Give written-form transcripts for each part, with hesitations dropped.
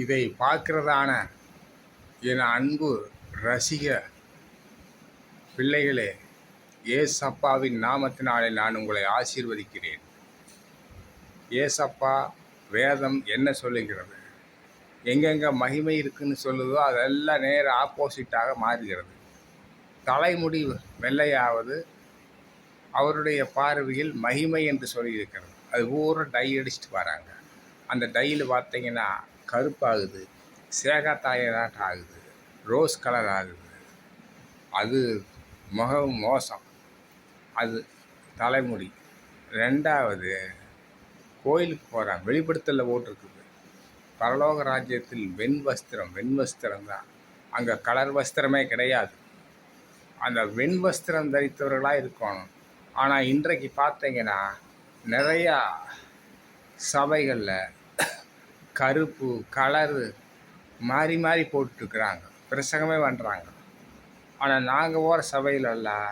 இதை பார்க்கிறதான என் அன்பு ரசிக பிள்ளைகளே, ஏசப்பாவின் நாமத்தினாலே நான் உங்களை ஆசீர்வதிக்கிறேன். ஏசப்பா வேதம் என்ன சொல்லுகிறது? எங்கெங்கே மகிமை இருக்குன்னு சொல்லுதோ அதெல்லாம் நேர ஆப்போசிட்டாக மாறுகிறது. தலைமுடி வெள்ளையாவது அவருடைய பார்வையில் மகிமை என்று சொல்லியிருக்கிறது. அது பூரா டை அடிச்சுட்டு வராங்க. அந்த டையில் பார்த்தீங்கன்னா கருப்பாகுது, சேகத்தாயராட் ஆகுது, ரோஸ் கலர் ஆகுது. அது முகம் மோசம். அது தலைமுடி. ரெண்டாவது, கோயிலுக்கு போகிறாங்க, வெளிப்படுத்தலில் போட்டிருக்குது பரலோக ராஜ்யத்தில் வெண் வஸ்திரம் தான். அங்கே கலர் வஸ்திரமே கிடையாது. அந்த வெண் வஸ்திரம் தரித்தவர்களாக இருக்கணும். ஆனால் இன்றைக்கு பார்த்தீங்கன்னா நிறையா சபைகளில் கருப்பு கலரு மாறி மாறி போட்டுருக்குறாங்க, பிரசங்கமே பண்ணுறாங்க. ஆனால் நாங்கள் போகிற சபையிலெல்லாம்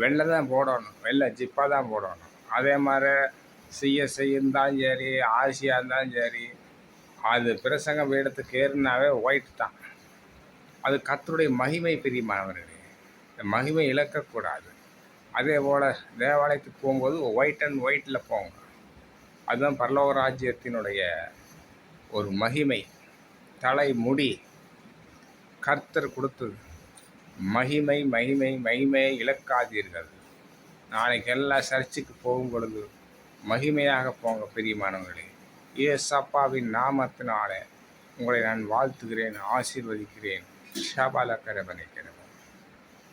வெள்ளை தான் போடணும், வெள்ளை ஜிப்பாக தான் போடணும். அதே மாதிரி சிஎஸ்ஐ இருந்தாலும் சரி, ஆசியாக இருந்தாலும் சரி, அது பிரசங்க வேடத்துக்கு ஏறினாவே ஒயிட் தான். அது கர்த்தருடைய மகிமை பிரியமானவர்களே. இந்த மகிமை இழக்கக்கூடாது. அதே போல் தேவாலயத்துக்கு போகும்போது ஒயிட் அண்ட் ஒயிட்டில் போங்க. அதுதான் பரலோக ராஜ்யத்தினுடைய ஒரு மகிமை. தலை முடி கர்த்தர் கொடுத்தது. மகிமை மகிமை மகிமையை இழக்காதீர்கள். நாளைக்கு எல்லா சர்ச்சுக்கு போகும் பொழுது மகிமையாக போங்க பிரியமானவர்களே. ஏசப்பாவின் நாமத்தினாலே உங்களை நான் வாழ்த்துகிறேன், ஆசீர்வதிக்கிறேன். ஷபால கரபனைக்கிறேன்.